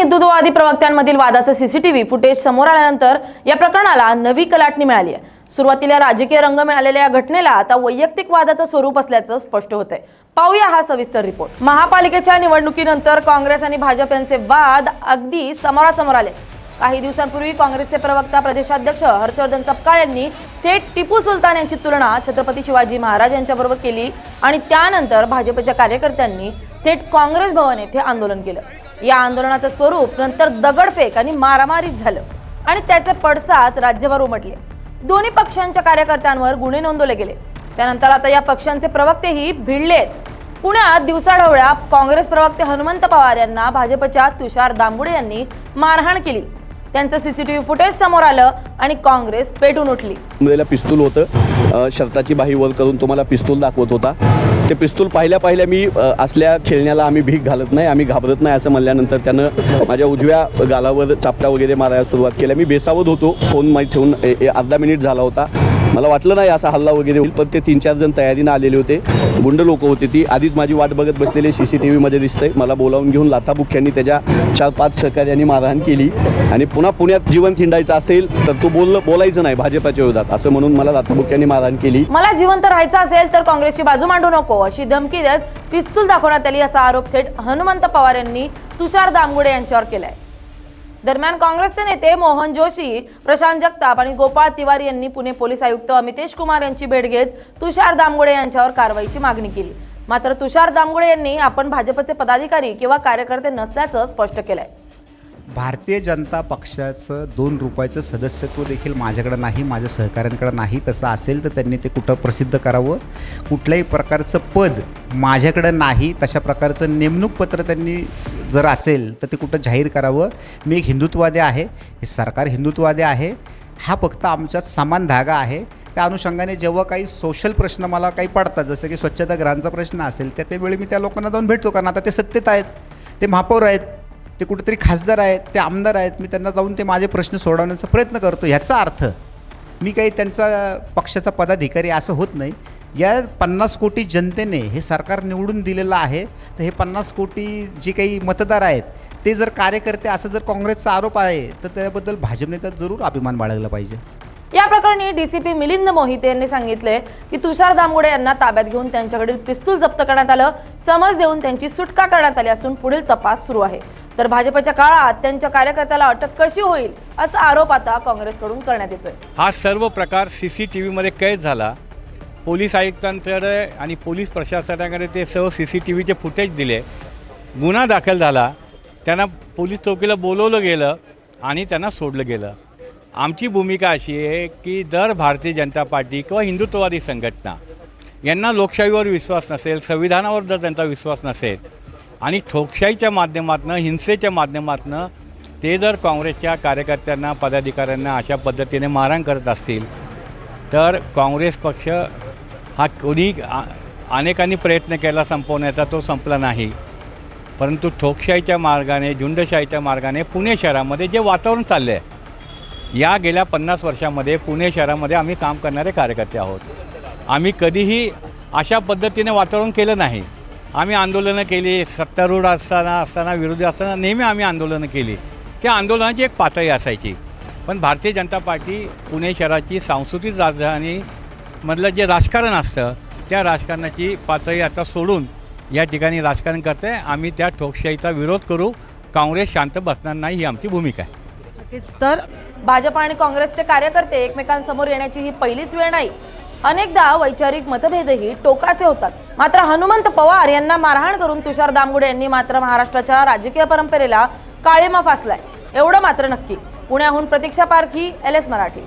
हिंदुत्ववादी प्रवक्त्यांमधील वादाचं CCTV footage समोर आल्यानंतर या प्रकरणाला नवी कलाटणी मिळाली आहे। सुरुवातीला राजकीय रंग मिळालेल्या या घटनेला आता वैयक्तिक वादाचं स्वरूप असल्याचं स्पष्ट होतंय। पाहूया हा सविस्तर रिपोर्ट। महापालिकेच्या निवडणुकीनंतर काँग्रेस आणि भाजप यांचे वाद अगदी समोरासमोर आले। काही दिवसांपूर्वी काँग्रेसचे प्रवक्ता प्रदेशाध्यक्ष हर्षवर्धन सपकाळ यांनी थेट टिपू सुलतान यांची तुलना छत्रपती शिवाजी महाराज यांच्याबरोबर केली आणि त्यानंतर भाजपच्या कार्यकर्त्यांनी थेट काँग्रेस भवन येथे आंदोलन केलं। या आंदोलनाचं स्वरूप नंतर दगडफेक आणि मारामारीत झालं आणि त्याचे पडसाद राज्यभर उमटले। दोन्ही पक्षांच्या कार्यकर्त्यांवर गुन्हे नोंदवले गेले। त्यानंतर आता या पक्षांचे प्रवक्तेही भिडलेत। पुण्यात दिवसाढवळ्या काँग्रेस प्रवक्ते हनुमंत पवार यांना भाजपच्या तुषार दामगुडे यांनी मारहाण केली। त्यांचं सीसीटीव्ही फुटेज समोर आलं आणि काँग्रेस पेटून उठली। मुलीला पिस्तूल होतं, शर्टाची बाही वर करून तुम्हाला पिस्तूल दाखवत होता। ते पिस्तूल पाहिल्या मी असल्या खेळण्याला आम्ही भीक घालत नाही, आम्ही घाबरत नाही असं म्हणल्यानंतर त्यानं माझ्या उजव्या गालावर चापटा वगैरे मारायला सुरुवात केली। मी बेसावत होतो, फोन माहीत ठेवून अर्धा मिनिट झाला होता। मला वाटलं नाही असा हल्ला वगैरे होईल, पण ते 3-4 जण तयारीनं आलेले होते, गुंड लोक होते। ती आधीच माझी वाट बघत बसलेले सीसीटीव्हीमध्ये दिसतंय। मला बोलावून घेऊन लाथाबुक्क्यांनी त्याच्या 4-5 सहकार्यांनी मारहाण केली आणि पुन्हा पुण्यात जीवन थिंडायचं असेल तर तू बोलायचं नाही भाजपाच्या विरोधात असं म्हणून मला लाथाबुक्क्यांनी मारहाण केली। मला जिवंत राहायचं असेल तर काँग्रेसची बाजू मांडू नको अशी धमकी देत पिस्तूल दाखवण्यात आली असा आरोप थेट हनुमंत पवार यांनी तुषार दामगुडे यांच्यावर केलाय। दरम्यान काँग्रेसचे नेते मोहन जोशी, प्रशांत जगताप आणि गोपाळ तिवारी यांनी पुणे पोलीस आयुक्त अमितेश कुमार यांची भेट घेत तुषार दामगुडे यांच्यावर कारवाईची मागणी केली। मात्र तुषार दामगुडे यांनी आपण भाजपचे पदाधिकारी किंवा कार्यकर्ते नसल्याचं स्पष्ट केलंय। भारतीय जनता पक्षाचं 2 रुपयाचं सदस्यत्व देखील माझ्याकडे नाही, माझ्या सहकाऱ्यांकडे नाही। तसं असेल तर त्यांनी ते कुठं प्रसिद्ध करावं। कुठल्याही प्रकारचं पद माझ्याकडे नाही, तशा प्रकारचं नेमणूक पत्र त्यांनी जर असेल तर ते कुठं जाहीर करावं। मी एक हिंदुत्ववादी आहे, हे सरकार हिंदुत्ववादी आहे, हा फक्त आमच्यात समान धागा आहे। त्या अनुषंगाने जेव्हा काही सोशल प्रश्न मला काही पडतात, जसं की स्वच्छतागृहांचा प्रश्न असेल, त्यावेळी मी त्या लोकांना जाऊन भेटतो, कारण आता ते सत्तेत आहेत, ते महापौर आहेत, ते कुठेतरी खासदार आहेत, ते आमदार आहेत। मी त्यांना जाऊन ते माझे प्रश्न सोडवण्याचा प्रयत्न करतो। ह्याचा अर्थ मी काही त्यांचा पक्षाचा पदाधिकारी असं होत नाही। या 50 कोटी जनतेने हे सरकार निवडून दिलेलं आहे, तर हे 50 कोटी जे काही मतदार आहेत ते जर कार्यकर्ते असं जर काँग्रेसचा आरोप आहे तर त्याबद्दल भाजपने तर जरूर अभिमान बाळगला पाहिजे। या प्रकरणी डीसीपी मिलिंद मोहिते यांनी सांगितले की तुषार दामगुडे यांना ताब्यात घेऊन त्यांच्याकडील पिस्तूल जप्त करण्यात आलं, समज देऊन त्यांची सुटका करण्यात आली असून पुढील तपास सुरू आहे। तर भाजपच्या काळात त्यांच्या कार्यकर्त्याला अटक कशी होईल असा आरोप आता काँग्रेसकडून करण्यात येतोय। हा सर्व प्रकार सीसीटीव्हीमध्ये कैद झाला। पोलीस आयुक्तांकडे आणि पोलीस प्रशासनाकडे ते सर्व सीसीटीव्हीचे फुटेज दिले, गुन्हा दाखल झाला, त्यांना पोलीस चौकीला बोलवलं गेलं आणि त्यांना सोडलं गेलं। आमची भूमिका अशी आहे की जर भारतीय जनता पार्टी किंवा हिंदुत्ववादी संघटना यांना लोकशाहीवर विश्वास नसेल, संविधानावर जर त्यांचा विश्वास नसेल आणि ठोकशाहीच्या माध्यमातून, हिंसेच्या माध्यमातून ते जर काँग्रेसच्या कार्यकर्त्यांना, पदाधिकाऱ्यांना अशा पद्धतीने मारहाण करत असतील तर काँग्रेस पक्ष हा कोणी अनेकांनी प्रयत्न केला संपवण्याचा, तो संपला नाही। परंतु ठोकशाहीच्या मार्गाने, झुंडशाहीच्या मार्गाने पुणे शहरामध्ये जे वातावरण चाललं आहे, या गेल्या 50 वर्षामध्ये पुणे शहरामध्ये आम्ही काम करणारे कार्यकर्ते आहोत। आम्ही कधीही अशा पद्धतीने वातावरण केलं नाही। आम्ही आंदोलनं केली, सत्तारूढ असताना विरोधी असताना नेहमी आम्ही आंदोलनं केली। त्या आंदोलनाची एक पातळी असायची, पण भारतीय जनता पार्टी पुणे शहराची सांस्कृतिक राजधानीमधलं जे राजकारण असतं त्या राजकारणाची पातळी आता सोडून या ठिकाणी राजकारण करते। आम्ही त्या ठोकशाहीचा विरोध करू, काँग्रेस शांत बसणार नाही, ही आमची भूमिका आहे। तर भाजप आणि काँग्रेसचे कार्यकर्ते एकमेकांसमोर येण्याची ही पहिलीच वेळ नाही। अनेकदा वैचारिक मतभेदही टोकाचे होतात। मात्र हनुमंत पवार यांना मारहाण करून तुषार दामगुडे यांनी मात्र महाराष्ट्राच्या राजकीय परंपरेला काळिमा फासलाय, एवढं मात्र नक्की। पुण्याहून प्रतीक्षा पारखी, LS मराठी।